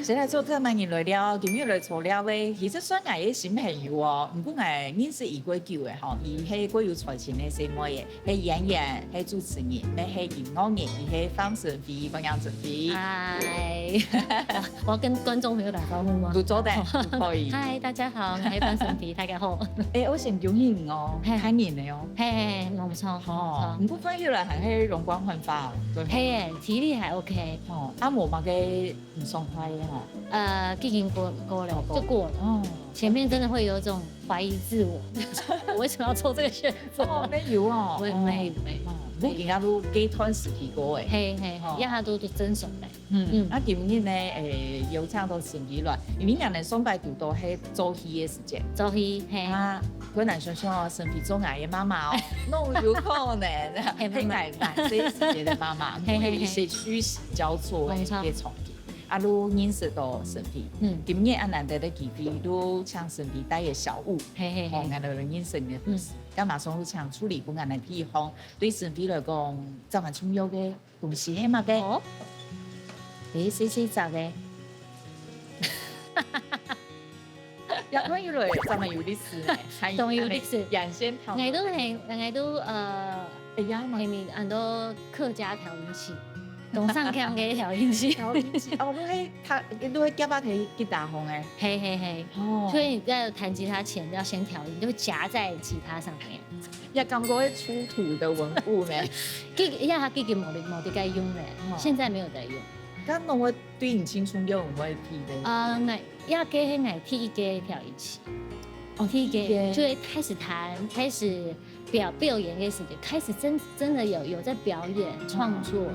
现在做这么年来了，今日来做了咧，其实算係嘅新朋友哦，唔過係認識已幾久嘅吼，伊係國有財前嘅什麼嘅，係演員，係主持人，係音樂人，伊係方神飛，方楊子飛。嗨，我要跟观众朋友打招呼吗？都做得可以。嗨，大家好，我係方神飛，大家好。誒，我先恭喜你哦，係年嘅哦。嘿，我唔錯，哦，唔過分起來係喺容光煥發，對。嘿，體力還 OK。哦，阿冇嘛嘅唔爽快嘅吼。已經過了，就過了。哦，前面真的會有一種懷疑自我，我為什麼要做這個選擇？哦，沒有哦，沒。你而家都幾段時期過誒。嘿，一下都真熟咧。啊，今日呢，有請到陳綺鸞，因為兩人雙拜讀到係做戲嘅時間。做戲，嘿。啊，可能想想哦，身邊做藝嘅媽媽哦，弄有可能係奶這時節嘅媽媽，有一些虛實交錯嘅重疊。啊，都認識到神飛，今日啊難得的機會，都請神飛帶嘅小物，我哋來認識嘅故事。咁馬上都請處理本案嘅地方，對神飛來講，就係重要嘅故事係嘛嘅？哦，細雜嘅，有關於來，就係有歷史，仲有歷史，人先頭，我都係咪很多客家調音器？東上腔嘅調音器，哦，都係夾把佢吉他紅誒，嘿，所以你在彈吉他前要先調音，就會夾在吉他上面。也感覺出土的文物呢，他自己冇得該用咧，現在沒有得用。咁我對唔清楚用我提的。要給係踢嘅調音器，踢嘅就會開始彈，開始表演嘅時間，開始真的有在表演創作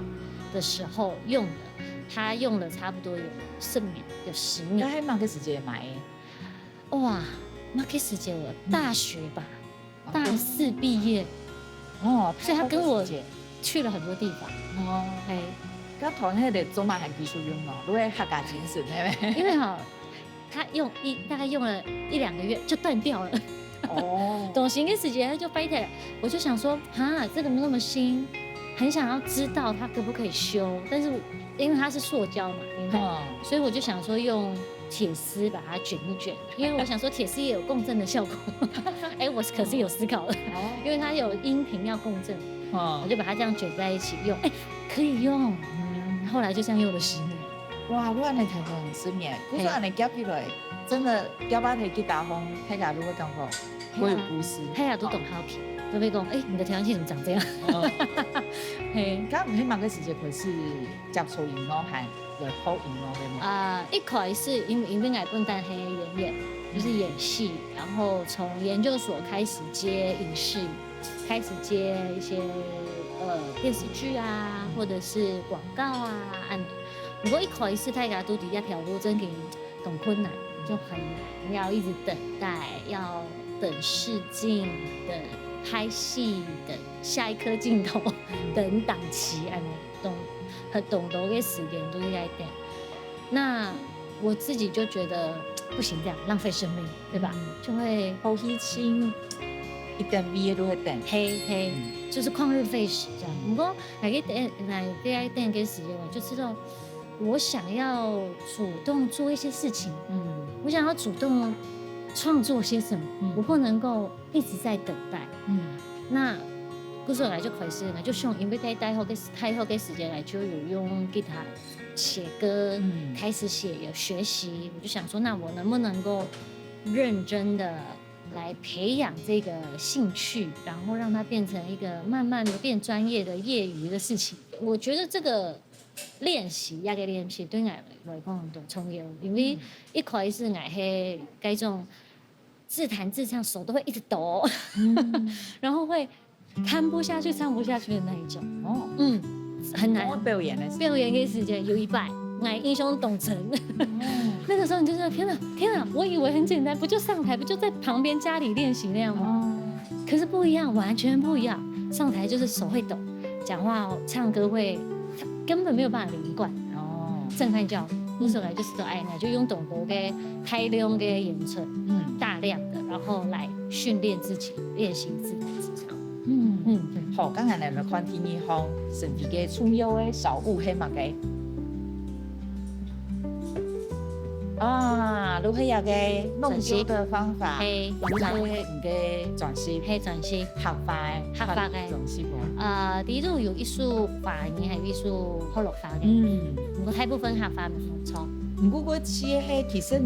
的時候用的，他用了差不多有10年。那喺乜嘅時間買？哇，乜嘅時間我大學吧，大4畢業。哦，所以他跟我去了很多地方。哦，哎，咁台喺度做埋係技術用咯，都係客家精神係咪？因為他大概用了1-2個月就斷掉了。哦，懂行嘅時間就掰開了，我就想說，哈，這個那麼新。很想要知道它可不可以修，但是因為它是塑膠嘛，所以我就想說用鐵絲把它捲一捲，因為我想說鐵絲也有共振的效果。我可是有思考的，因為它有音頻要共振，我就把它這樣捲在一起用，可以用。後來就這樣用了10年。哇，我安尼聽過10年，我說安尼夾起來，真的夾把佢吉他風，睇下都會感覺會有故事，睇下都懂好評。就會講，你的調音器怎麼長這樣？咁唔起碼嘅時間佢是接觸音樂係來學音樂嘅嘛？一開始因為我本身係演員，就是演戲，然後從研究所開始接影視，開始接一些電視劇啊，或者是廣告啊。不過一開始大家都底下條路真係很困難，就很難，要一直等待，要等試鏡的。拍戲的下一顆鏡頭等檔期，懂得嘅時間都在等。那我自己就覺得不行，這樣浪費生命，對吧？就會好稀清，一點味都會等，嘿，就是曠日費時這樣。不過來等嘅時間，我就知道我想要主動做一些事情，我想要主動創作些什麼，我不能夠一直在等待。那故事來就開始，就用因為太後嘅時間來就有用吉他寫歌，開始寫有學習。我就想說，那我能不能夠認真的來培養這個興趣，然後讓它變成一個慢慢的變專業的業餘的事情。我覺得這個練習要嘅練習對我來講很重要，因為一開始我係嗰種自彈自唱手都會一直抖，然後會彈不下去唱不下去的那一種。很難。表演嘅時間有一半，我英雄董承。那個時候你就說天哪，我以為很簡單，不就上台，不就在旁邊家裡練習那樣嗎？可是不一樣，完全不一樣。上台就是手會抖，講話唱歌會根本沒有辦法連貫。震撼教育。那時候來就是說，那就用懂得嘅大量嘅演出，大量的，然後來訓練自己，練習自彈自唱。好，剛才嚟看天兒行神飛嘅重要嘅小物係乜嘅？啊，如何也嘅弄丢的方法，嘿，如何唔嘅转型，嘿转型合法嘅转型第一度有艺术法，你还有艺术合法嘅，不过大部分合法冇错。不过我企业其实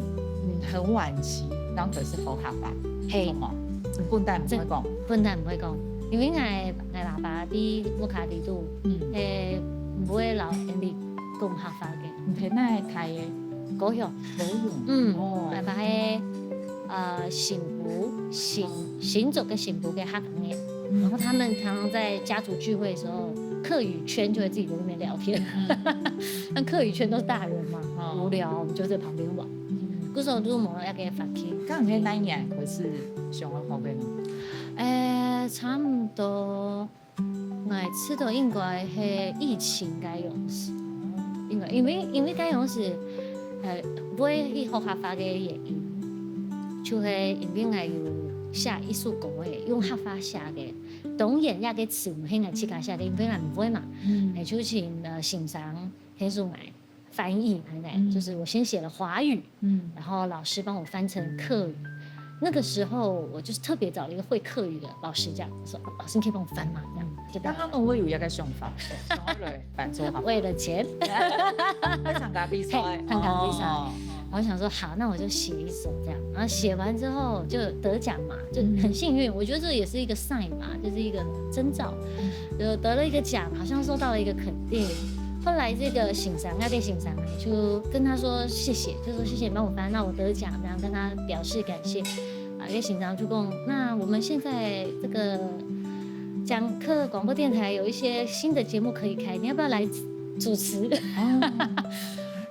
很晚期，然后可是好合法，嘿，笨蛋唔会讲，笨蛋唔会讲，因为我爸爸啲木卡地度，唔会留人哋讲合法嘅，唔睇那系睇嘅。狗肉，爸爸係行走跟行捕嘅客人耶，然后他们常常在家族聚会的时候，客语圈就会自己在那边聊天，但客语圈都是大人嘛，无聊我们就在旁边玩。嗰時候都冇一個發起，咁你那年佢是上咗學嘅？差唔多，我知道應該係疫情該用時，應該因為該用時。不會去學合法嘅原因，就係因為我有寫藝術稿嘅，用合法寫嘅，當然也嘅詞唔係我自己寫嘅，因為我唔會嘛，就請欣賞黑素來翻譯，就是我先寫了華語，然後老師幫我翻成客語。那個時候我就是特別找了一個會客語的老師，這樣說老師你可以幫我翻嘛，這樣。但他們會有一個想法，反做好，為了錢，會參加比賽，參加比賽。我想說好，那我就寫一首這樣，然後寫完之後就得獎嘛，就很幸運。我覺得這也是一個 sign 嘛，就是一個徵兆，就得了一個獎，好像受到了一個肯定。後來這個欣賞要給欣賞，就跟他說謝謝，就說謝謝幫我翻，那我得獎，這樣跟他表示感謝。給欣賞就講，那我們現在這個講課廣播電台有一些新的節目可以開，你要不要來主持？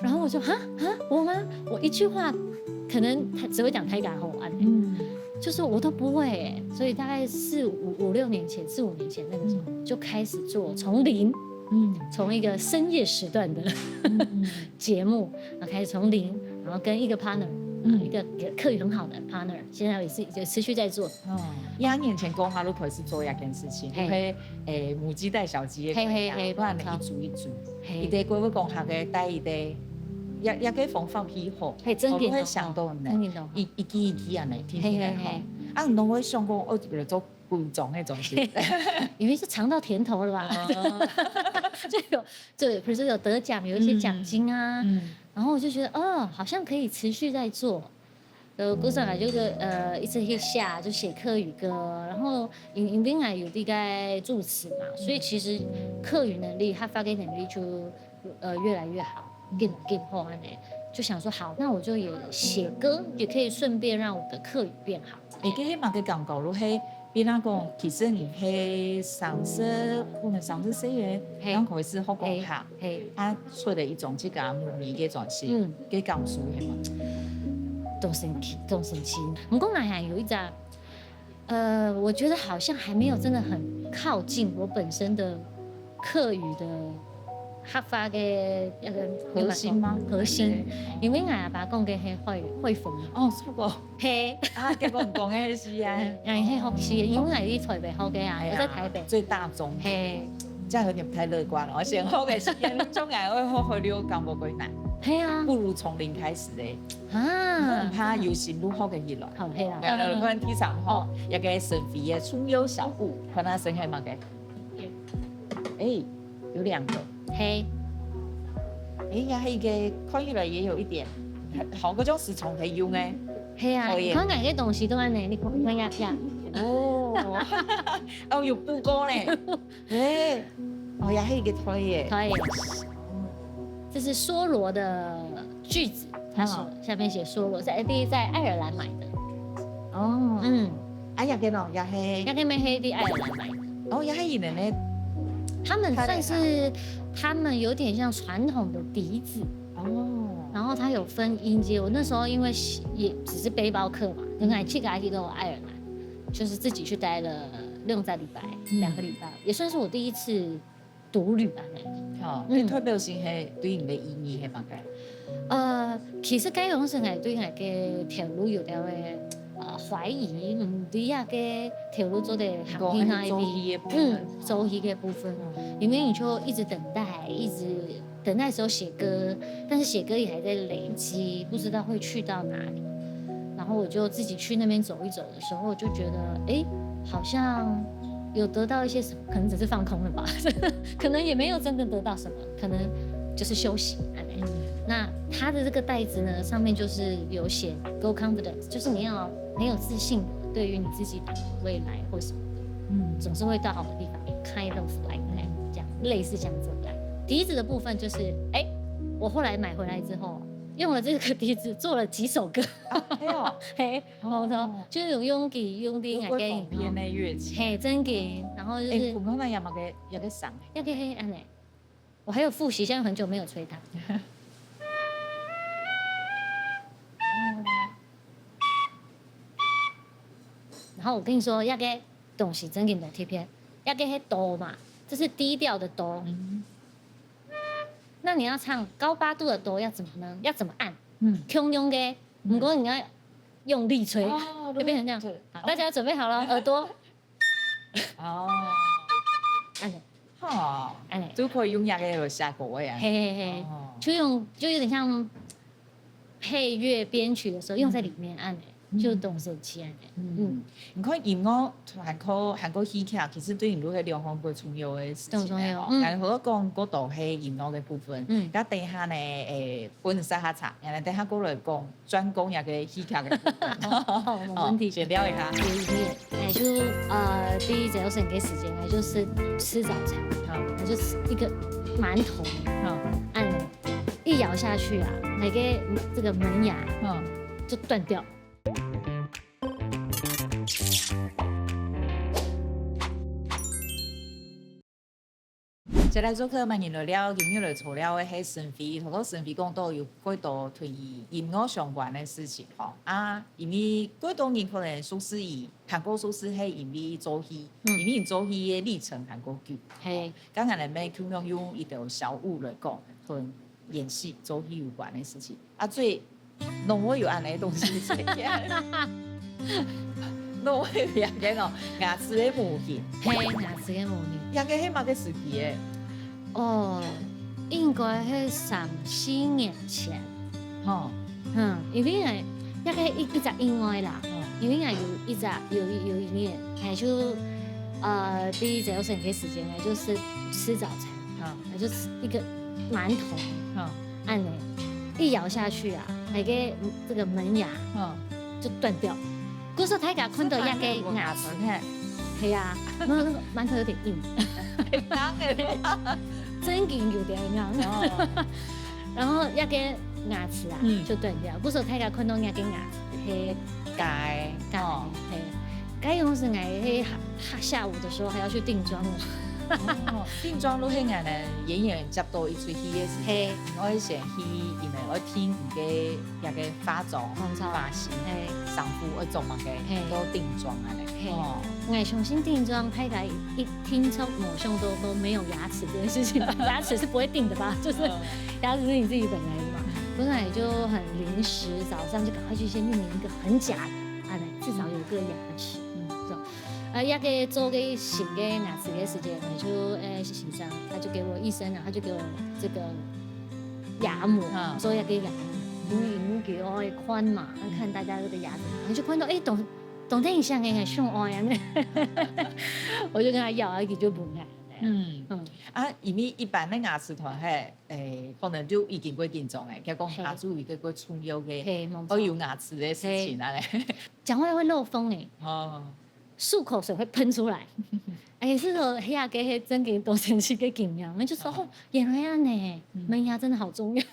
然後我就我嗎？我一句話可能只會講台港話，就是我都不會，所以大概五六年前那個時候就開始做，從零，從一個深夜時段的節目，然後開始從零，然後跟一個 partner。一個客語很好的 partner，現在也是就持續在做。2年前講下都開始做一件事情，去母雞帶小雞嘅，不然你一組一組，一啲規會講下嘅帶一啲，也可以方法批好，我會想到呢，一支一支啊嚟聽。啊，唔同我想講，我為了做古裝那種事，因為是嘗到甜頭了吧？就不是有得獎，有一些獎金啊。然後我就覺得好像可以持續在做，過上來就是一直去下就寫客語歌，然後因為我有啲個助詞嘛，所以其實客語能力、他發給能力就越來越好，更好安尼，就想說好，那我就也寫歌，也可以順便讓我的客語變好。迄嘛個感覺，如係比那講，其實你係我們30歲嘅，剛開始學講下，他出的一種這個母語嘅轉型，嘅講述係嘛？都神奇。不過我還有一隻，我覺得好像還沒有真的很靠近我本身的客語的合法嘅一個核心嗎？核心，因為我阿爸講嘅係匯豐。錯過。係結果唔講嘅是啊，係學士，因為我喺台北學嘅啊，我在台北。最大眾。係，這樣有點不太樂觀了。我先學嘅是人中眼會學去了講無幾難。係啊。不如從零開始咧。唔怕有心路學嘅起來。好係啦。可能體常學一個神秘嘅春幽小屋，可能生係乜嘅？有2個。黑，呀，迄個看起來也有一點，好嗰種是從可以用嘅。係啊，看哪個東西都安尼，你看呀。有布歌咧，呀，迄個可以。可以。這是梭羅的句子，它下面寫梭羅，在愛爾蘭買的。呀個喏，呀個咩喺啲愛爾蘭買的。呀係人咧。他們算是，他們有點像傳統的笛子然後它有分音階。我那時候因為也只是背包客嘛，跟我去個都有愛爾蘭，就是自己去待了2個禮拜，2個禮拜，也算是我第一次獨旅啊。你特別性係對你的意義係乜嘅？其實該講是係對我嘅條路有條嘅。懷疑唔知啊嘅條路做的航天啊一啲，周期嘅部分，因為你就一直等待，一直等待时候写歌，但是写歌也还在累积，不知道会去到哪里。然后我就自己去那边走一走的时候，我就觉得，哎，好像有得到一些什么，可能只是放空了吧，可能也没有真的得到什么，可能就是休息。那它的这个袋子呢，上面就是有写 Go Confidence， 就是你要很有自信的对于你自己的未来或什么的，总是会到好的地方 ，kind of like that， 这样类似这样子来。笛子的部分就是，哎，我后来买回来之后，用了这个笛子做了几首歌，嘿，冇错，就是用吉用啲係嘅旁邊嘅樂器，嘿，真嘅，然後就是普通的有冇嘅上？要嘅嘿，安尼，我還有複習，現在很久沒有吹它。然後我跟你說，要嘅東西真嘅冇貼片，要嘅係哆嘛，這是低調的哆。那你要唱高八度的哆要怎麼呢？要怎麼按？強用嘅，如果你要用力吹，就變成這樣。好，大家準備好了，耳朵。哦，按的。哦，按的。都可以用那個下歌呀。嘿嘿嘿，就有點像配樂編曲的時候用在裡面按的。就動神奇啊！你看音樂韓國戲劇，其實對人都係兩方面重要嘅事情咧。但係好多講嗰度係音樂嘅部分，而等下呢本身下查，然後等下過來講專講一個戲劇嘅部分。冇問題，先聊一下。也就第一早晨嘅時間，也就是吃早餐，也就是一個饅頭，按一咬下去啊，那個這個門牙就斷掉。接來做客嘛，原來了音樂嚟做了嘅係沈飛，同個沈飛講到有幾多同音樂相關嘅事情吼。因為幾多人可能蘇軾伊韓國蘇軾係因為做戲，因為做戲嘅歷程韓國劇。係，剛才你咪傾向用一條小物嚟講，同演戲做戲有關嘅事情。最讓我有安嘅東西係嘅。讓我有兩個牙齒嘅模型。係牙齒嘅模型。兩個係乜嘅時期嘅？應該係3-4年前，因為係一個一隻意外啦，因為係有一年，係就第一早晨嘅時間，就是吃早餐，就是一個饅頭，按呢一咬下去啊，那個這個門牙就斷掉。嗰時候睇下看到一個牙齒，係啊，那個饅頭有點硬。真硬有點硬，然後一個牙齒啊就斷掉。嗰時候睇下看到一個牙齒係解，解用是喺下午的時候還要去定妝定妝都係人哋演員接到一出戲嘅時候，我以前戲，因為我聽唔嘅一個化妝、髮型、上膚我做乜嘅都定妝啊咧。我重新定妝，睇下一聽出某項都沒有牙齒這件事情，牙齒是不會定的吧？就是牙齒是你自己本來的嘛，本來就很臨時，早上就趕快去先弄一個很假的，至少有個牙齒。一個做個新的牙齒的時間，我就先生他就給我醫生啊，他就給我這個牙模，做一個牙模，因為給我寬嘛，看大家這個牙齒，我就看到懂得影像嘅上愛啊，我就跟他要，佢就唔愛。因為一般的牙齒團係可能就已經過定妝嘅，佢講牙主一個重要嘅，我有牙齒嘅事情啊咧。講話會漏風誒。漱口水會噴出來，是說牙嘅係真嘅多神奇嘅經驗，我就說原來啊呢，門牙真的好重要。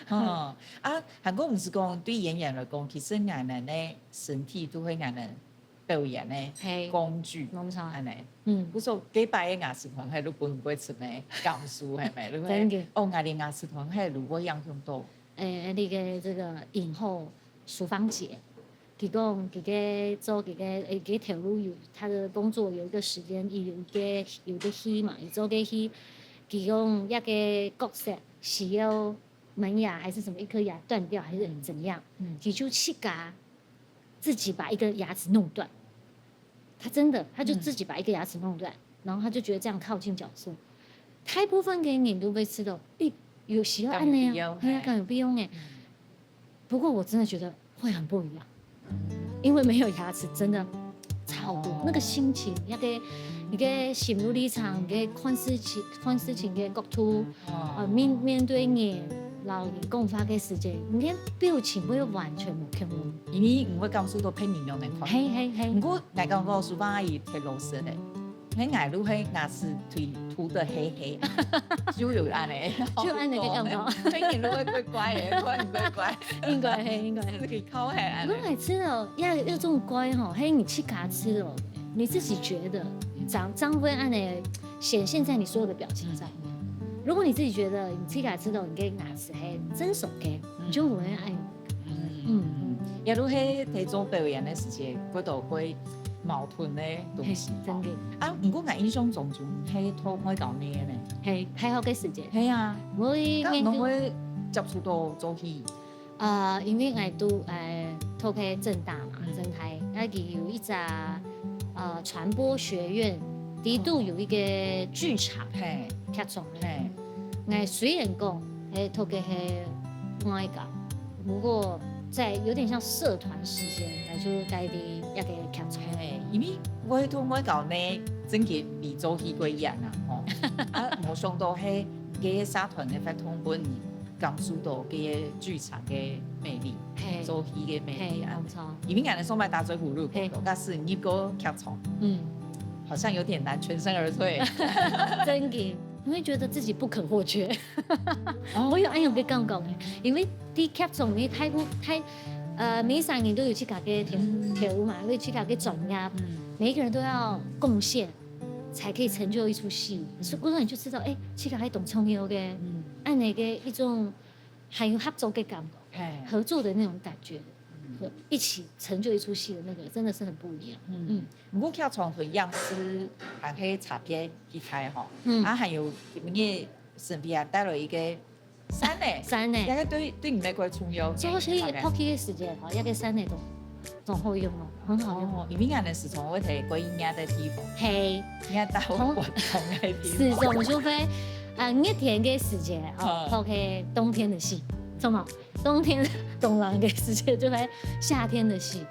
韓國唔是講對演員來講，其實我們嘅身體都係我們表演嘅工具，冇錯，係咪？不過幾百嘅牙齒團係都本唔會出咩講數係咪？真嘅。我哋牙齒團係如果樣樣多。你嘅這個影后淑芳姐。佢講佢嘅做佢嘅條路有，他的工作有一個時間，有個戲嘛，有做個戲。佢講一個角色是要門牙還是什麼一顆牙斷掉，還是怎樣？佢就去㗎，自己把一個牙齒弄斷。他就自己把一個牙齒弄斷，然後他就覺得這樣靠近角色。大部分嘅人都会知道，有时候按呢，更有必要嘅。不过我真的觉得会很不一样，因为没有牙齿真的差好多，那个心情，一个心路历程，一个看事情嘅角度，面对人，然后讲话嘅时间，你看表情会完全冇同咯。因为唔会讲述到偏面样嘅款。係。不過我講個書法阿姨睇老師咧，喺牙路喺牙齒塗得黑黑，就有安尼，就按那個感覺。偏面都會怪怪嘅，怪。應該係。可以靠係。如果你吃了要這種乖吼，嘿，你去卡吃了，你自己覺得張飛按呢顯現在你所有的表情上。如果你自己覺得你去卡吃了，你嘅牙齒係真熟嘅，你就唔會按。也如喺睇做表演嘅時節，嗰度會矛盾嘅東西。真嘅。啊，不過我印象中係拖開舊年嘅。係大學嘅時節。係啊。我會接觸到做戲。因為我讀拖開政大嘛，政大，那裡有一隻傳播學院，呢度有一個劇場，劇場咧。我雖然講係拖開係外教，不過在有點像社團時間，來就帶啲一個劇場。因為我同我教呢，真嘅嚟做戲過人啊，冇想到係嘅社團嘅發通本感受到嘅劇場嘅魅力，做戲嘅魅力啊。因為我哋上班打嘴葫蘆，但是一個劇場，好像有點難全身而退。真嘅。你會覺得自己不可或缺。我有按樣嘅感覺，因為啲劇場你太每3年都有去搞嘅跳舞嘛，會去搞嘅專業，每一個人都要貢獻，才可以成就一出戲。所以嗰陣你就知道，去搞係懂創意嘅，按那個一種還有合作嘅感覺，合作的那種感覺。一起成就一出戲的那個，真的是很不一樣。不過劇場同樣是還可以差別題材哈，還有你身邊帶了一個山呢，一個對你哋個重要。做起拍戲嘅時間，一個山呢都好用咯，很好用。因為我哋時常會睇過人家的地方，係，人家到活動嘅地方。時常除非一天嘅時間拍起冬天的戲，什麼？冬天冬冷嘅時間就係夏天的戲，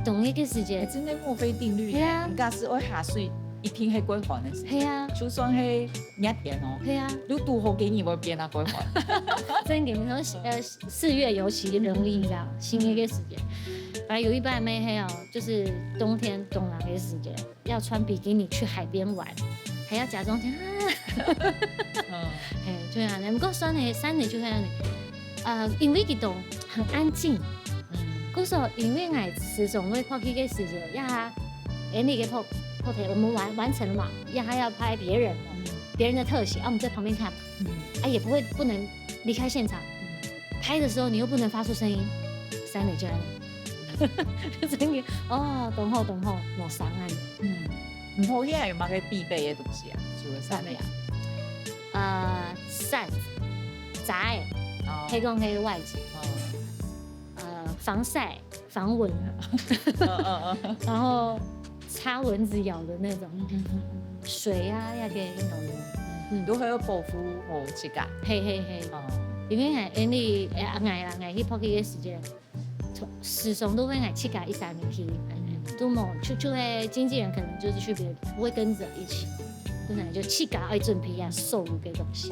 同一個時間。真係墨菲定律。係啊，唔假使我下水一定係歸還嘅時間。係啊，就算係一天哦。係啊，你都好幾年會變啊歸還。真嘅，你說4月尤其容易，你知道，新一個時間。反正有一半妹係就是冬天冬冷嘅時間，要穿比基尼去海邊玩，還要假裝就就係咁。不過山呢就係。因為佢度很安靜，嗰時候因為我始終會拍戲嘅時候，你嘅拍題我們完成了嘛，還要拍別人的特寫，我們在旁邊看，也不能離開現場，拍的時候你又不能發出聲音，山嚟就係，真嘅，懂好，冇山啊，唔好嘢係乜嘅必備嘅東西啊，除咗山啊，扇子、窄。可以講係外景，防曬、防蚊，然後擦蚊子咬的那種，水啊也可以用，都可以保護好自己。係，因為你捱去拍戲嘅時間，始終都會捱去搞1-3年戲，都冇就會經紀人可能就是去別的，不會跟着一起，可能就去搞愛準備收入嘅東西。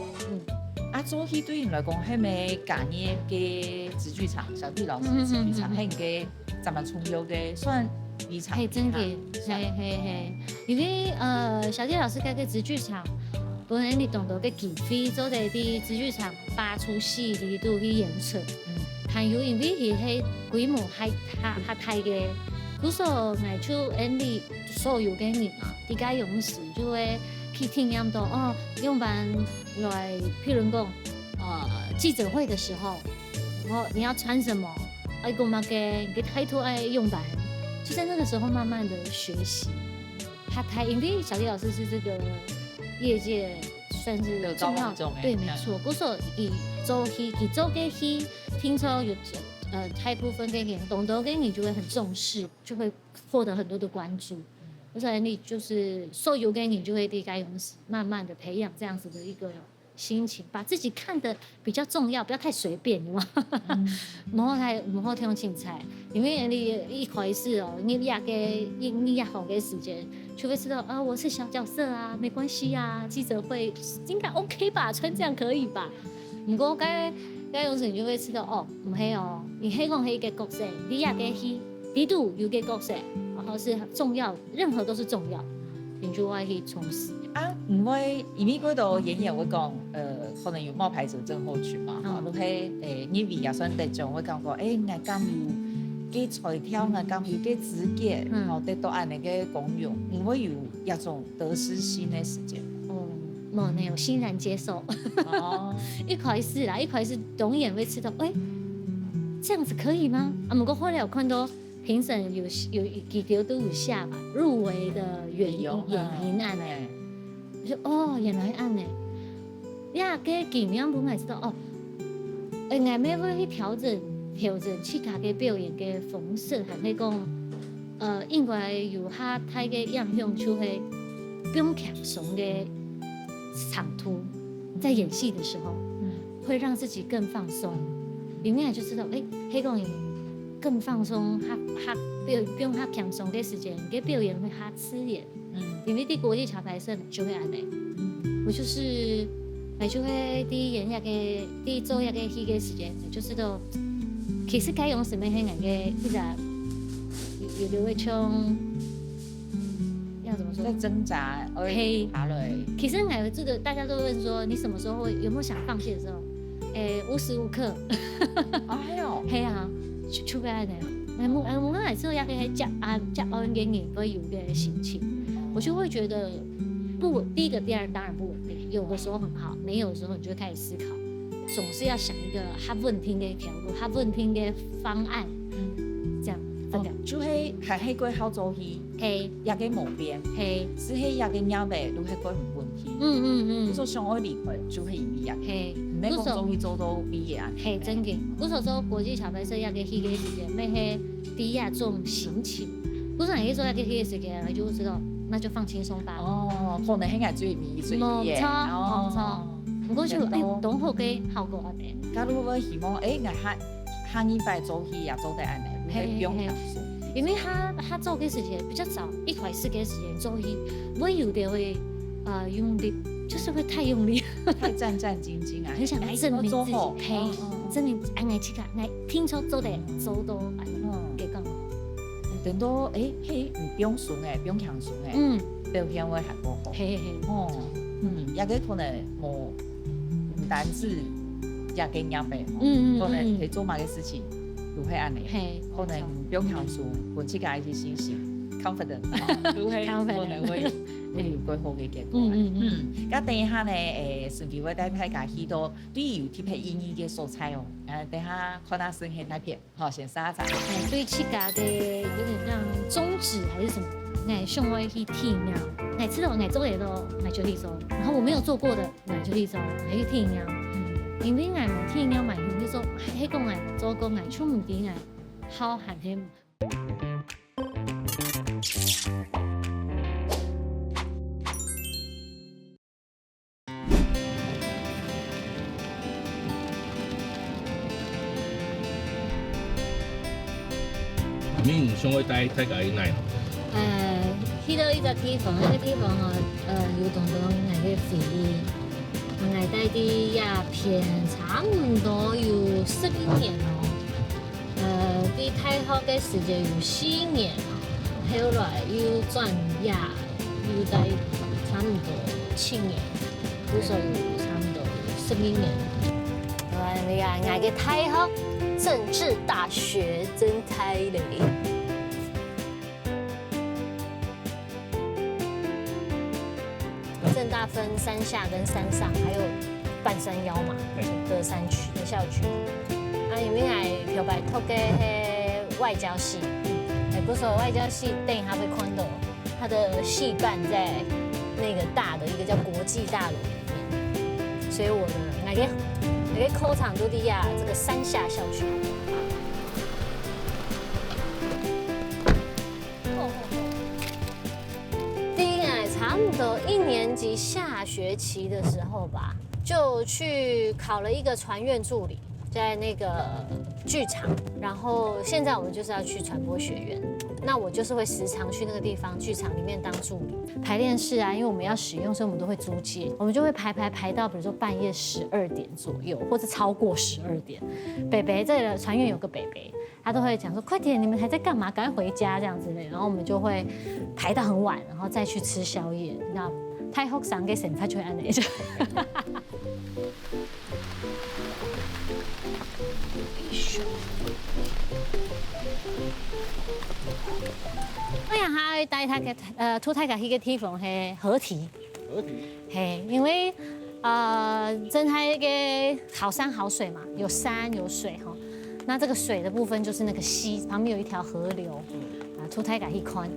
做戲對你來講係咪假嘢嘅子劇場？小弟老師嘅子劇場係嘅，咱們重要嘅算遺產。係真嘅，係，因為小弟老師嗰個子劇場，本來你懂得嘅經費做在啲子劇場8出戲嚟到去演出，還有因為佢係規模係大嘅，嗰時候我就你所有嘅人啲家用時就會去聽咁多用完來，譬如講記者會的時候，然後你要穿什麼，講乜嘅，你開圖用完，就在那個時候慢慢的學習。因為小弟老師是這個業界算是重要，對，沒錯。嗰時候佢做嘅戲，聽說有大部分嘅人懂得嘅人就會很重視，就會獲得很多的關注。我说你就是受有给你就会该用慢慢的培养这样子的一个心情，把自己看得比较重要，不要太随便，有吗？不好听青菜，因为你一回事哦，你压好给时间，就会知道啊，我是小角色啊，没关系啊，记者会应该 OK 吧，穿这样可以吧？不过该用时你就会知道哦，唔系哦，你黑讲黑个角色，你也给黑，你都有个角色。然后是重要，任何都是重要，你就要去充实啊。因为因为嗰度演员会讲，可能有冒牌者症候群嘛，哈，都係因為也算得獎，會講過，我敢有幾彩挑，我敢有幾資格，然後得到安尼嘅功用，唔會有一種得失心嘅時間。冇呢，我欣然接受。哦，一開始導演會知道，這樣子可以嗎？啊，不過後來有看到。評審有幾條都有下吧，入圍的原因案呢？我說哦，原來案呢，呀，嘅幾樣本來知道哦，我咪會去調整其他嘅表演嘅方式，係去講，應該有他嘅樣向，就會不用輕鬆嘅場途，在演戲的時候，會讓自己更放鬆，裡面就知道，黑講更放鬆，他不用他輕鬆的時間，給表演會他刺眼。因為啲國際橋牌社就會安尼。我就是就會啲演一個啲做一個戲嘅時間，就知道其實該用什麼樣嘅一個有會唱，要怎麼說？在掙扎，嘿，爬落。其實我這個大家都問說，你什麼時候有沒有想放棄的時候？無時無刻。哎呦，係啊。出來的，我每次要給他加安給你，會有個心情，我就會覺得第一個、第二當然不穩定，有的時候很好，沒有的時候你就會開始思考，總是要想一個他穩定的條路，他穩定的方案，這樣分兩。就係係個好做戲，係也個無邊，係是係也個鳥尾都係個唔問題。你說想愛離開就係一樣。係。你講做戲做到畢業啊？係真嘅。嗰時候國際橋牌社一個戲嘅時間，咩係第一種心情。嗰時候做一個戲嘅時間，你就會知道，那就放輕鬆吧。哦，可能係最迷最嘢。冇錯。不過就當好嘅效果安尼。假如我希望我下一擺做戲也做得安尼，係用輕鬆。因為他做嘅時間比較早，一開始嘅時間做戲，我有的會用力。就是會太用力，太戰戰兢兢啊！很想證明自己，證明愛去㗎，愛聽出做得做到愛幾咁。等到嘿，唔用鬆誒，不用強鬆誒，表現會還不好。嘿，也個可能唔單止也個壓迫，可能佢做乜嘅事情都會安尼，可能不用強鬆，本自己嘅信心 confident， 都會可能會。有幾好嘅結果。咁等一下呢，順便會帶大家去到對於特別意義嘅素材哦。等下看下先睇片，好，先沙茶。對自家的有點像宗旨還是什麼，我想我去體驗，我知道我做嘢咯，我就去做。然後我沒有做過的，我就去做，我去體驗。因為我冇體驗埋，就說喺講我做過，我出唔掂我好閒啲。你想要帶大家去哪？去到一個地方，那個地方有當到那個回憶，我帶啲鴉片差唔多有11年咯。啲大學嘅時間有4年，後來又轉鴉，又帶差唔多7年，嗰時候有差唔多11年。你啊，我嘅大學政治大學真太累。政大分山下跟山上，還有半山腰嘛，的山區的校區。因為我漂白讀嘅外交系，不是外交系，等一下會看到它的系辦在那個大的一個叫國際大樓裡面，所以我呢，我嘅考場都地啊，這個山下校區。差不多1年级下学期的时候吧，就去考了一个传院助理，在那个剧场。然后现在我们就是要去传播学院，那我就是会时常去那个地方剧场里面当助理。排练室啊，因为我们要使用，所以我们都会租借，我们就会排到比如说半夜12点左右，或者超过12点。北北这个传院有个北北，他都会讲说快点，你们还在干嘛？赶快回家这样之类。然后我们就会排到很晚，然后再去吃宵夜。那太福上嘅成发就安尼。我想下去帶睇嘅涂睇嘅迄個地方係河堤。合體。嘿，因為真太嘅好山好水嘛，有山有水哈。那這個水的部分就是那個溪，旁邊有一條河流啊，涂睇嘅迄款。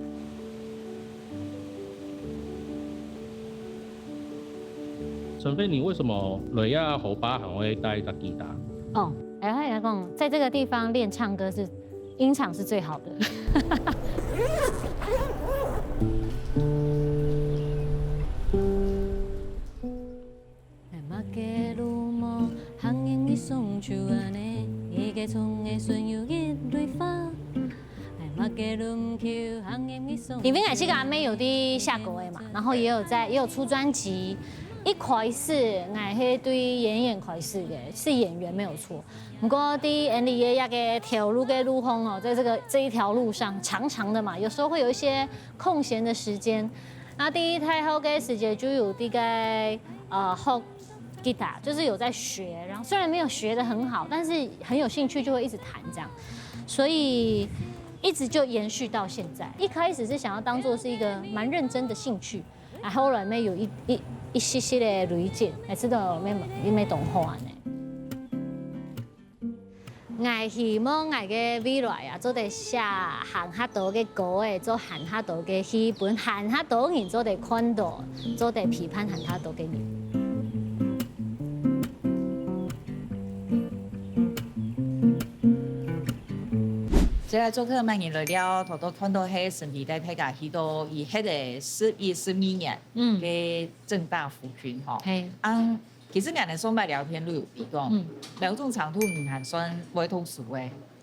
陳飛，你為什麼雷亞河巴還會帶個吉他？哦，來講，在這個地方練唱歌是音場是最好的。里面这个阿妹有的下歌的嘛，然后也有出专辑。一块是我是对演块是的，是演员没有错。不过在演里的那个条路的路风哦，在这一条路上长长的嘛，有时候会有一些空闲的时间。那第一太后的时间就有大概学吉他，就是有在学，然后虽然没有学得很好，但是很有兴趣，就会一直弹这样，所以一直就延续到现在。一开始是想要当做是一个蛮认真的兴趣，啊，后来呢有一些些的累积，才知道要动画呢。我希望我嘅未来啊，做得写韩哈多嘅歌诶，做韩哈多嘅戏本，韩哈多人做得看到，做得批判韩哈多嘅人。即係做客萬年來了，頭都看到喺身邊在睇架許多以迄個12年嘅正大福軍吼。其實人哋所買聊天都有講，兩種長途唔係算會讀書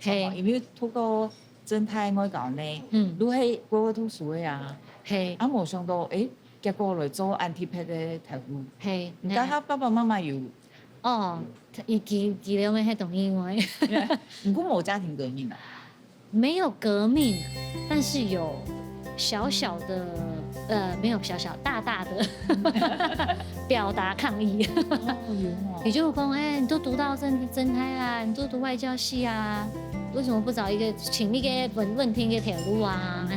嘅，因為透過正太我講呢，都係會讀書嘅啊。冇想到結果來做 anti-pet 嘅題目。而家爸爸媽媽有。哦，記了咩？係同意我。唔過冇家庭革命啊。没有革命，但是有小小的没有小小大大的表达抗议。你就说，你都读到侦探啊，你都读外交系啊，为什么不找一个请一个问题嘅条路啊？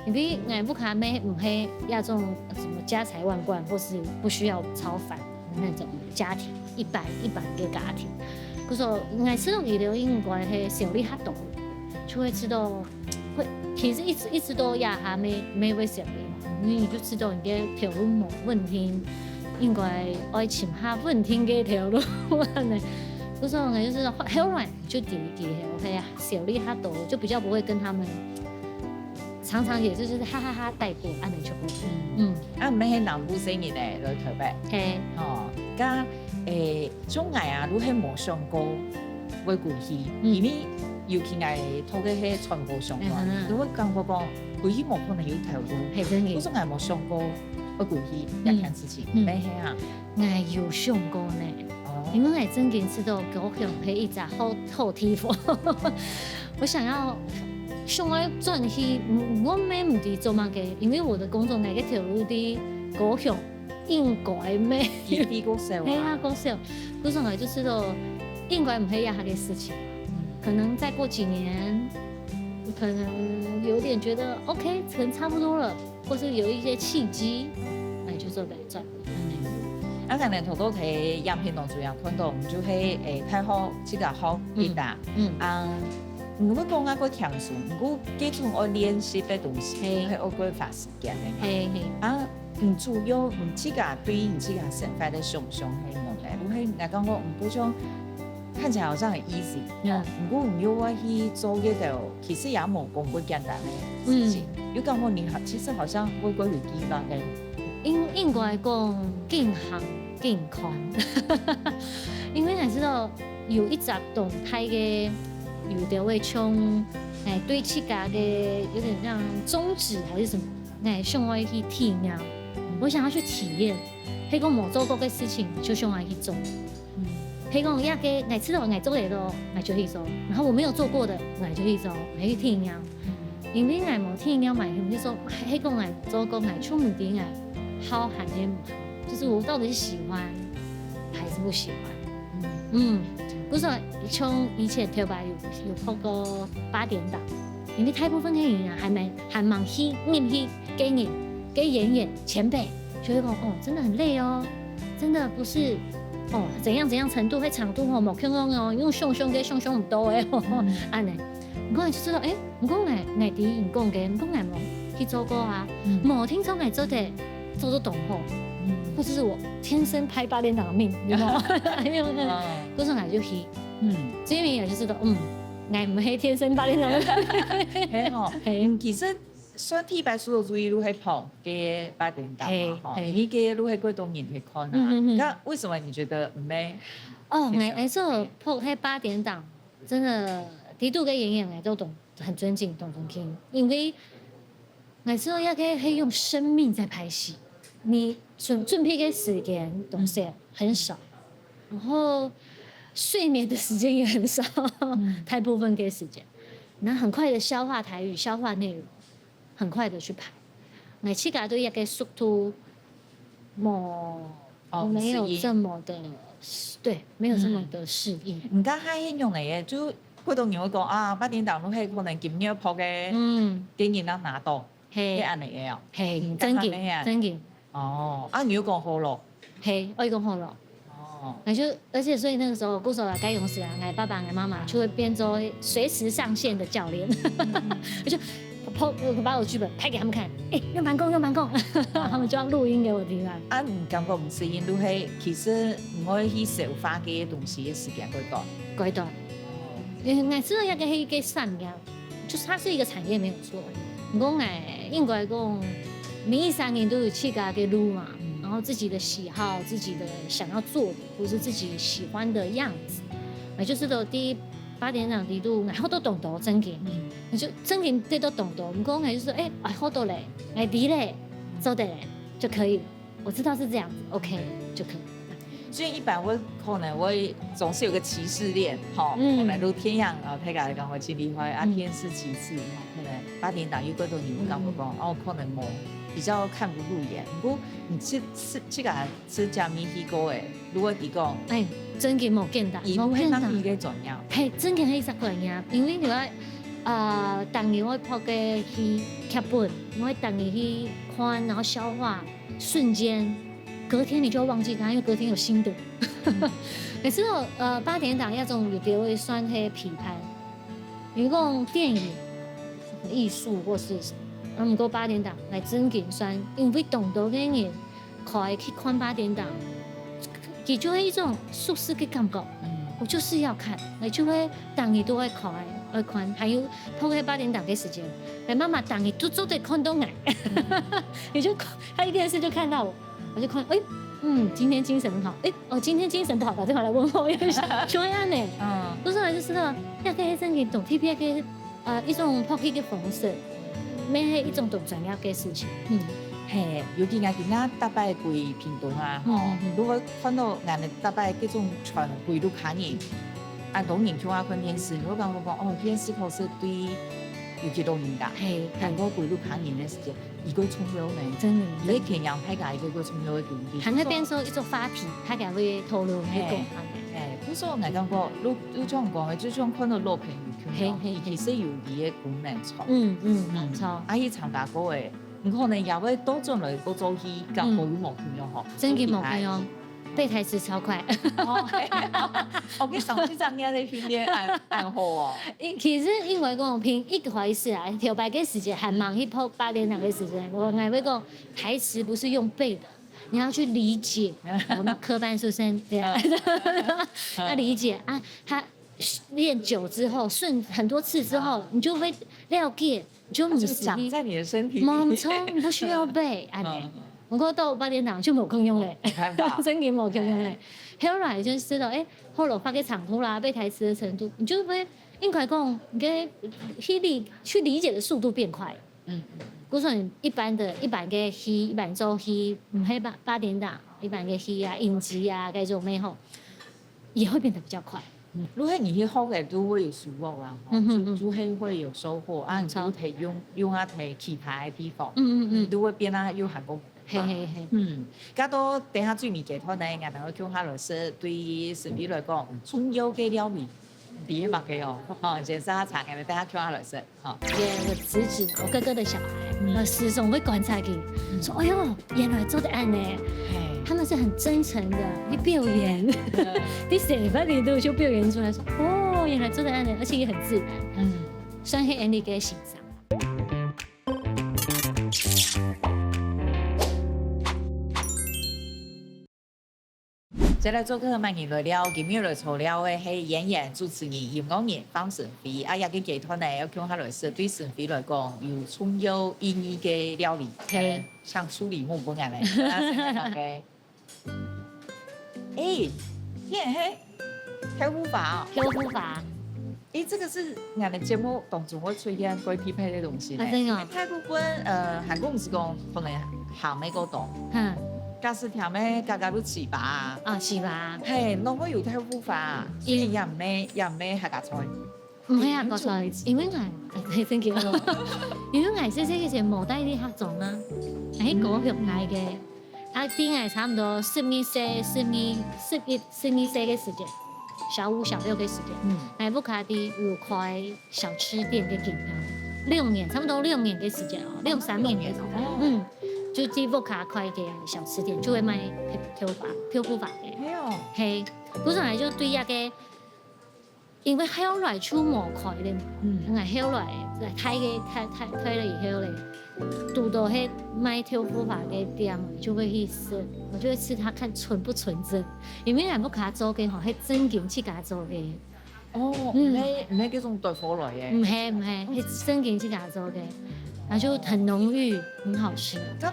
因为我不卡咩唔系那种什么家财万贯或是不需要超凡的那种家庭，一般嘅家庭。佢说我知道医疗应该系想你较多。就会知道，其实一直都压下没为什么，因为你就知道你嘅条路冇问题，应该爱寻下问题嘅条路。不是，我就是后来就第OK 啊，小力他多就比较不会跟他们，常常也就是哈哈哈带过，安尼就啊，唔係南部4年嚟來台北，加中藝啊，都係冇上過會故事，因為。尤其係透過迄傳播上關，如果感覺講佢希望可能有條路，嗰種係冇上過嘅故事一件事情，咩係啊？我有上過呢，因為我真嘅知道高雄係一隻好地方，我想要上來轉去，我咩唔知做乜嘅，因為我的工作那個條路的高雄應該咩？啲高少，係啊，高少，嗰種我就知道應該唔係一樣嘅事情。可能再過幾年，可能有點覺得 OK， 可能差不多了，或是有一些契機，那就做個轉。可能頭都睇影片當中有看到，就係太好，這個好吉他，如果講個強數，如果基礎我練習嘅東西，係我會花時間嘅。唔主要唔自家對唔自家生活的想象係冇嘅，如果係我講我唔補充。看起來好像很 easy，如果唔要我去做一個，其實也冇咁簡單嘅事情。有感覺你其實好像會過有幾難嘅应该讲更行更宽，因为你知道有一集动态的，有的会冲对自家的有点像宗旨还是什么，想我去体验，我想要去体验，迄个冇做过的事情就想要去做。譬如讲，一個我知道我做的咯，我就去做；然後我沒有做過的，我就去做，我去體驗。因為我冇體驗嘛，我就說，迄個我做過，我出唔定啊，好還是唔好，就是我到底是喜歡還是不喜歡。不是從以前頭吧有拍過8點檔，因為大部分嘅人啊，還忙去念去給演員前輩，就會講哦，真的很累哦，真的不是。怎樣程度，迄長度吼，冇輕哦，用上嘅上唔多嘅，安尼。唔過就知道，唔過我哋人講嘅，唔過我冇去做過啊，冇聽說我做得懂吼，或者是我天生拍8點檔的命，你冇？嗰時我就去，這邊也就知道，我唔係天生8點檔的。係吼，其實。算體白速度主義，你去跑嘅8點檔嘛？你嘅你去幾多年去看啊？那為什麼你覺得唔咩？我做跑迄8點檔，真的啲度嘅演員都懂，很尊敬，懂聽，因為我知道要可以用生命在拍戲，你準備嘅時間東西很少，然後睡眠的時間也很少，大部分嘅時間，然後很快的消化台語，消化內容。很快的去拍，我自家對一個速度沒有這麼的，對，沒有這麼的適應。唔家係形容嚟嘅，就好多人會講啊，8點檔都係可能今年拍嘅，經驗拿到，係安尼嘅哦，係真嘅。哦，你要講好咯，係，我要講好咯。哦，而且所以那個時候，鼓手啊，該用時啊，我爸爸、我媽媽就會變做隨時上線的教練，我就。把我劇本拍給他們看，用慢工，他們就要錄音給我聽啊。唔感覺唔適應，都係其實唔可以去消化嘅東西嘅時間改短。我知道一個係一個產業，就是它是一個產業沒有錯。不過應該講，每3年都有自家嘅路嘛，然後自己的喜好、自己的想要做的，或是自己喜歡的樣子，就是到第8點檔啲都，我都懂到真嘅。就真嘅啲都懂到，唔講係就是好到嘞，啲嘞，做得嘞就可以。我知道是這樣子 ，OK 就可以。所以一般我可能會總是有個歧視鏈，可能都天樣睇下嚟講，我真厲害啊，天是其次，可能8點檔有幾多年我講講，可能冇比較看不入眼。不過你這個是假米去過誒，如果你講，真嘅冇見到，冇見到嘅重要，係真嘅係實個嘢，因為如果當年我拍嘅戲劇本，我當年去看，然後消化，瞬間隔天你就忘記它，因為隔天有新的。你知道8點檔一種有啲會算係批判，如果講電影、藝術或是唔過8點檔來真嘅算，因為懂到嘅人可以去看8點檔，佢就會一種舒適嘅感覺。我就是要看，我就會當年都會看。還有拍喺8點檔嘅時間，媽媽當年都得看到我，你就他一電視就看到我就看，今天精神很好，今天精神不好，打電話來問我一下，就樣呢，不是我就知道，一個係真嘅懂 T P 一個一種拍戲嘅方式，咩係一種懂專業嘅事情，係，尤其我今仔搭擺歸屏東啊，如果看到人哋搭擺嗰種傳歸路卡人。按當年聽我看電視，我講電視確實對尤其老人家，韓國歸路看人嘅時間，一個重要呢，真的，你平陽拍個一個重要嘅經歷。喺那邊說一種話題，他就會透露一個。不過我感覺，你這樣講嘅，就像看到老朋友，其實有啲嘅功能錯。冇錯。阿姨長大過嘅，你可能也會多種類多做戲，咁冇冇朋友嗬。真嘅冇朋友。背台詞超快，我嘅上次真嘅你訓練暗號哦。其實因為講憑一個回事啊，條白嘅時間還忙去拍8點檔嘅時間，我會講台詞不是用背的，你要去理解。我們科班出身，對啊，要理解啊。他練久之後，順很多次之後，你就會了解，就長在你的身體。冇錯，不需要背，不过到8点档就冇空用嘞，真嘅冇空用嘞。后来就知道，后来发嘅长度啦，背台词的程度，你就会应该讲，你嘅去理解的速度变快。古说一般嘅戏，一般做戏，唔系8点档，一般嘅戏啊、影集啊，该种咩吼，也会变得比较快。如果你去学嘅都會有收穫啦，就係會有收穫啊！你都提用啊提其他嘅地方，都會變啊有韓國。係。加多等下最尾嘅團咧，我哋去講下律師對身邊來講，重要嘅料理，第一物嘅哦，先生下茶嘅，等下講下律師，我侄子，我哥哥的小孩，師兄會觀察佢，說：哎呦，原來做得啱呢。他們是很真誠的，你表演，你寫把你都就表演出來，說：哦，原來做得啱呢，而且也很自然，算係你嘅欣賞。再來做個萬年來了，今日來做了嘅係演員、主持人、音樂人方順飛，啊也嘅劇團呢，要講下來說對順飛來講有重要意義嘅料理，像處理木本來，跳舞法跳舞法，這個是我哋節目當中會出現會匹配的東西咧。真哦。泰國本韓國唔是講可能行咩個檔，假使聽咩家家都糍粑啊，糍粑，係，我會有跳舞法，因為又唔咩客家菜，唔係客家菜，因為係真嘅，因為係即係冇低啲客種啦，喺嗰條街嘅。啲係差唔多10米嘅時間，小5、小6嘅時間。喺布卡啲有塊小吃店嘅景象，6年，差唔多6年嘅時間哦，3年嘅時間。就啲布卡塊嘅小吃店就會賣跳舞法嘅。係，嗰陣係就對一個，因為後來出模塊咧，係後來睇了以後咧。讀到迄賣跳舞法嘅店，就會去試，我就會試他看純不純真，因為人不卡做嘅吼，係真經去卡做嘅。唔係嗰種大火來嘅。唔係，係真經去卡做嘅，然後就很濃郁，很好吃。咁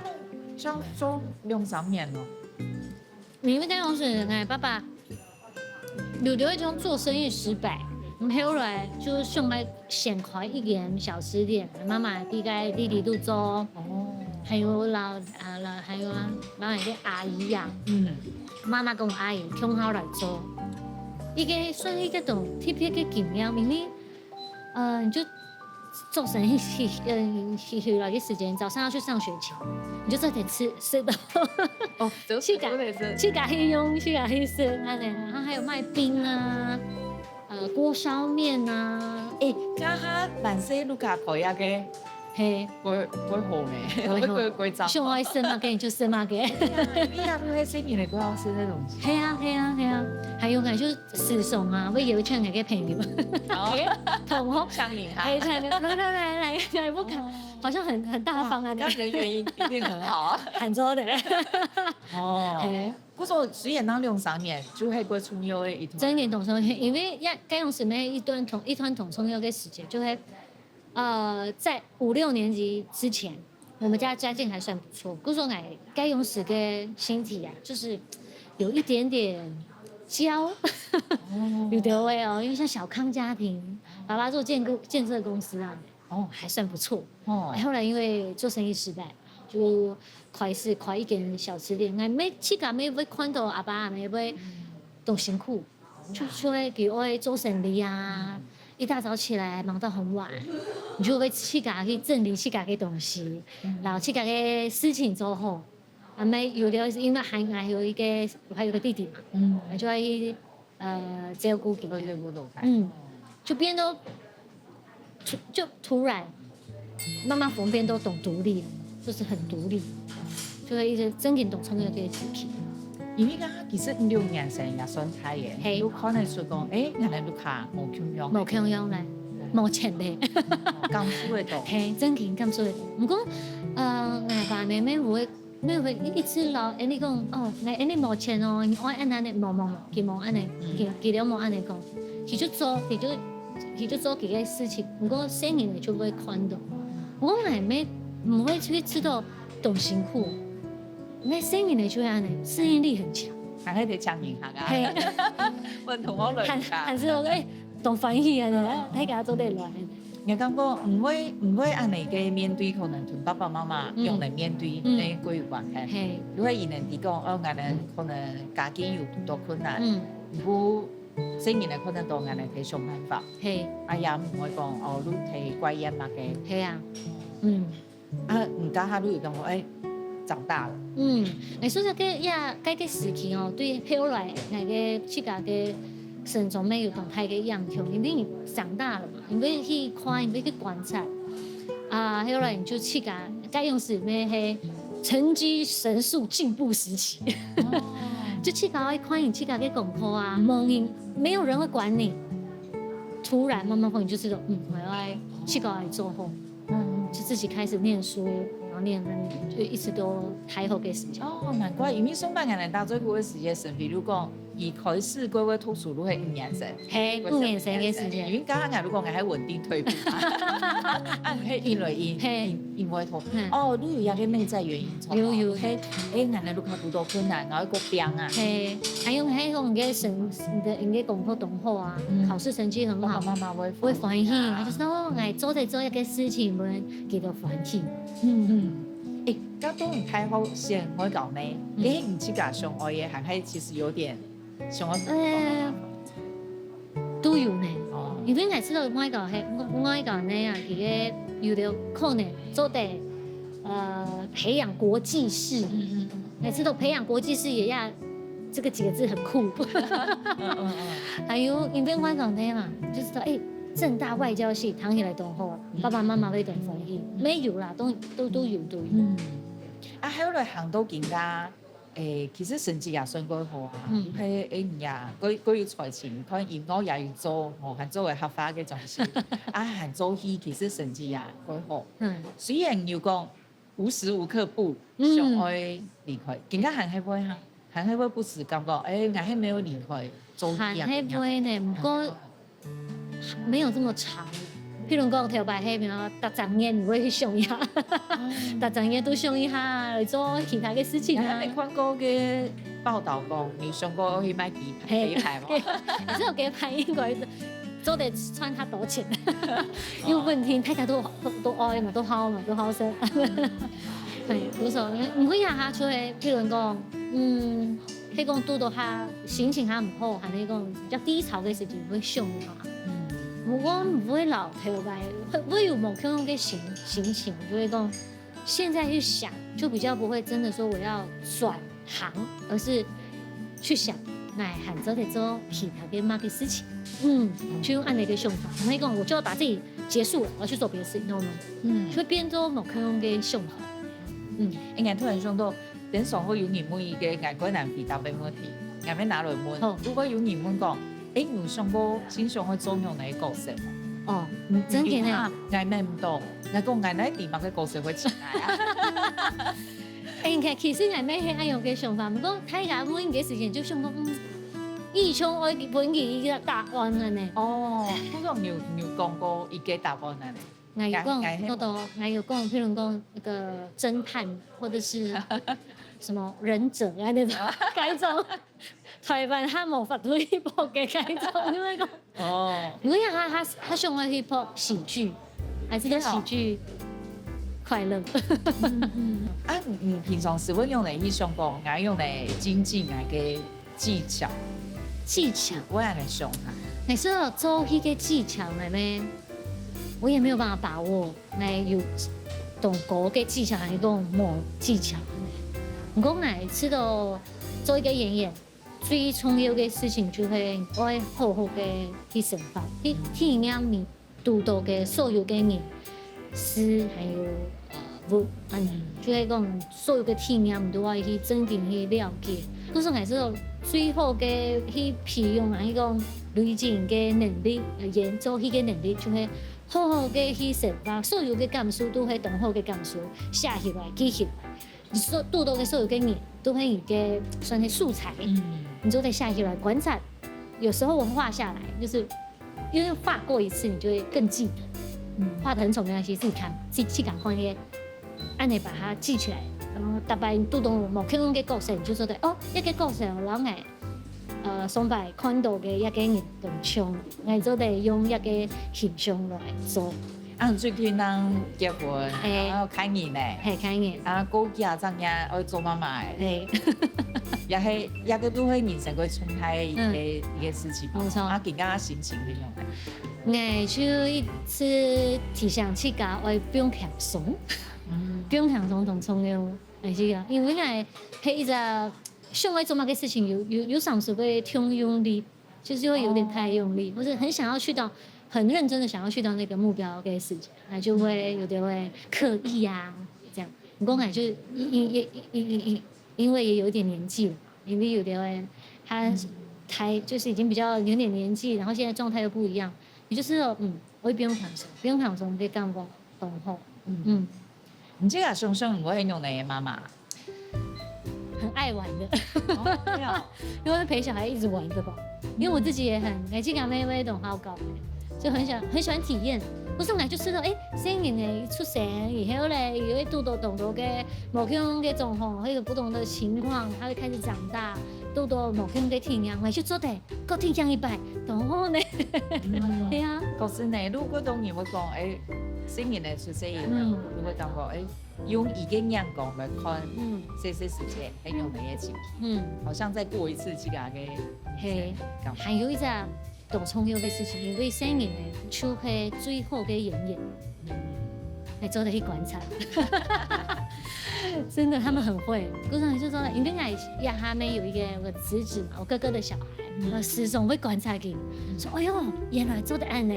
像做2-3年咯。因為當時我爸爸有一種做生意失敗。後來就上來先開一間小吃店，媽媽啲個弟弟都做，還有還有媽媽啲阿姨呀，媽媽跟阿姨共好來做，一個算一個種特別嘅經驗，因為你就做生意去了嘅時間，早上要去上學前，你就這點吃的，去家去用，去家去食，然後還有賣冰啊。鍋燒麵啊，家下萬世路卡可以嘅，係會好咧，會雜。上愛食嘛嘅就食嘛嘅。你下邊喺西面嚟都好食嘅東西。係啊，還有就師兄啊，會邀請嘅朋友，同學上嚟哈。來，不看，好像很大方啊。人緣一定很好啊。杭州的。嗰個雖然當2-3年，就係過重要嘅一團。真年同重要，因為該用什麼一團同重要嘅時間，就係在5-6年級之前，我們家境還算不錯。嗰時候該用時嘅身體啊，就是有一點點嬌，有點味哦。因為像小康家庭，爸爸做建設公司啊，還算不錯。後來因為做生意失敗。就開一間小吃店，每次間每會看到阿爸阿媽會都辛苦，就會給我做生意啊，一大早起來忙到很晚，你就會去家去整理去家嘅東西，然後去家嘅事情做好。阿妹有的因為還有一個弟弟嘛，就要去照顧佢，就變到就突然慢慢分辨都懂獨立。就是很獨立，就係一直真正懂重要嘅主題。因為其實6年生也算大嘅，有可能說講，人哋都卡冇強用咧，冇錢咧，甘肅嘅度，係真嘅甘肅嘅度。唔過，爸妹妹會一直老，你講你冇錢哦，我安尼冇，佢冇安尼，佢了冇安尼講，佢就做幾個事情，唔過生意你就會看到，我係咩？唔會去知道懂辛苦，那声音的就安尼，适应力很强。还喺啲强银行啊，嘿，问同我类还是我当翻译啊，大家做得来。我感觉唔会按你嘅面对，可能同爸爸妈妈用嚟面对你個關係。如果伊能啲講，我哋可能家境有多困難，唔雖然可能當我哋睇想辦法，也唔會講哦，你睇怪嘢嘛嘅。係啊，唔家下你又講誒長大了。所以個時期哦，對後來那個自家嘅生長沒有動態嘅影響，因為長大了嘛，因為去看，因為去觀察，後來就自家該用是咩係成績神速進步時期，就自家愛看你自家嘅功課啊，沒有人會管你，突然慢慢你就知道，我要自家來做好，就自己開始念書。念就一直都太好嘅時間。難怪，因為上班人打最久嘅時間，比如講，以開始嗰位讀書都係5年生，係5年生嘅時間。因為家下如果係穩定退步，係因為讀，你有一個內在原因。有係，人哋如果讀到困難，然後個病啊。係，還有係講你嘅功課讀好啊，考試成績很好，媽媽會歡喜，就說我做一個事情會給到歡喜。咁都唔太好，先我講呢，唔自家上愛嘅，係其實有點上愛。都有呢，因為我知道我講呢啊，佢嘅有啲可能做得培養國際視野，我知道培養國際視野呀，這個幾個字很酷。還有因為我講呢嘛，就知道政大外交系談起來都好，爸爸媽媽會更歡喜。沒有啦，都有。後來行到更加其實成績也算過好啊。係佢要財錢，佢業務也要做，係做為合法嘅東西。係做戲其實成績也過好。雖然要講無時無刻不想愛離開，更加行會嚇，行會不是感覺我係沒有離開做戲啊。行會呢，不過沒有這麼長。譬如講頭擺喺邊搭長夜唔會去上一下，搭長夜都上一下嚟做其他嘅事情啊。你看過嘅報道講，你上過去買雞排嗎？你知道雞排應該做得賺他多錢，有問題大家都愛嘛，都好嘛，都好食。係，冇錯，唔會讓他出去。譬如講，譬如講讀到他心情下唔好，係你講比較低潮嘅時候會上嘛。我唔會老頭吧，會有某種嘅心情，就會講現在去想，就比較不會真的說我要轉行，而是去想，喊做得做其他嘅乜嘅事情，就用按你嘅想法，唔係講我就要把自己結束了，我要去做別的事 ，no， 就會變做某種嘅想法。我突然想到，等上好有人問伊嘅外國人回答嘅問題，我要拿來問。如果有人問講，你想過先上去做樣嘅角色嗎？真嘅呢？我咩唔到，我講我喺地方嘅角色會進來啊。其實我咩係一樣嘅想法，不過睇下每嘅事情就想講，以前我本嘅一個答案啦呢。嗰個你有講過一個答案啦呢？我有講，譬如講一個偵探，或者是什麼忍者啊那種改造。台灣他冇法度 hip hop 嘅改造，因為講因為他想要 hip hop 喜劇，還是個喜劇快樂。平常時會用嚟去上課，我用嚟精進我嘅技巧，我也嚟上下。你說做迄個技巧嚟咩？我也沒有辦法把握，嚟有懂嗰個技巧，還是講冇技巧。我講嚟知道做一個演員。最重要嘅事情就係愛好好嘅去生活，去體驗你讀到嘅所有嘅嘢，詩還有物，就係講所有嘅體驗，你都要去真正去了解。嗰種係說最好嘅去培養係講累積嘅能力，研究佢嘅能力，就係好好嘅去生活，所有嘅感受都係同好嘅感受寫起來、記起來。你所讀到嘅所有嘅嘢都係你嘅算係素材。你就得下起來觀察，有時候我畫下來，就是因為畫過一次，你就會更記得。畫得很醜沒關係，自己看，自己趕快按你把它記起來，大摆拄到无去阮个角色，就说的哦，一个角色老爱上摆看到嘅一个人动枪，爱做的用一个形象来做。最近人结婚，还有开年呢，系开年，过家怎样要做妈妈的，系，也个都会人生过冲开一个事情，冇错。更加心情很样的。我就一次提想去搞，我不用轻松，不用轻松同重要，还是个，因为系一直想要做那个事情，有上时会太用力，就是会有点太用力，或者很想要去到。很认真的想要去到那个目标跟时间，那就会有点会刻意啊，这样。我公感就是因为也有一点年纪了，因为有点会他就是已经比较有点年纪，然后现在状态又不一样，也就是我也不用放松，可以干过很好。你这个生生我很用的妈妈，很爱玩的，因为陪小孩一直玩的吧。因为我自己也很，这个妹懂好搞。就很喜欢体验，我从来就知道，新年的出生以后嘞，也会多动作嘅，某种嘅状况，会有不同的情况，他会开始长大，多某种嘅体验，我去做的，个体验100，然后呢，对啊。可是呢，如果当你会讲，新年的出生以后，如果当过，用一个眼光来看，这些事情很有那些情绪，好像再过一次这个嘅，还有一只。懂重要的事情，因为新年呢，就是最后的演员，来做的去观察，真的他们很会。过上就说，因为我还没有一个我侄子嘛，我哥哥的小孩，始终会观察给，说哎呦，原来做的案呢，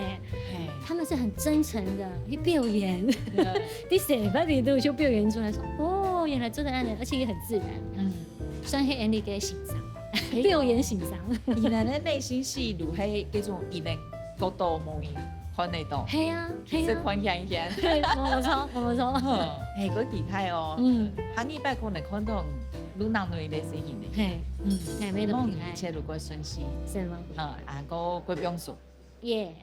他们是很真诚的去表演，第4把你都就表演出来说，哦，原来做的案呢，而且也很自然，算是演的给欣赏。表演欣赏，伊那的内心戏如迄嗰种伊的角度无伊看得到，系啊，这看香香，冇错，嗰厉害哦，下礼拜可能看到女男女的声音的，系咩都厉害，而且如果顺心，是吗？个不用说。耶！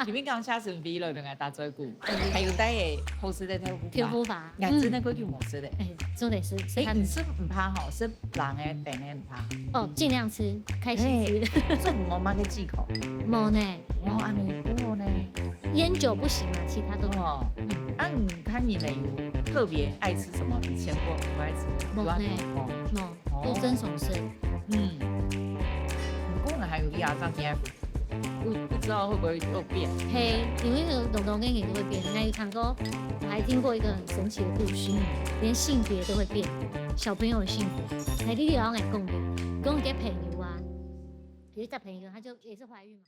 里面刚下身 V 了，另外打嘴鼓，还有带后视的跳舞法，真的过去模式的。做的是，你是不怕哈？是人的病的不怕。哦，尽量吃，开心吃。这没嘛个忌口。冇呢，然后安尼我呢，烟酒不行嘛，其他都。你看你呢有特别爱吃什么？以前不爱吃。冇呢，冇，都遵守是。不过呢还有亚当 F。不知道会不会又变？因为龙跟你都会变。那看过，我还听过一个很神奇的故事，连性别都会变，小朋友的性别。你有要来共鸣，跟我一个朋友啊，有一个朋友，她就也是怀孕嘛。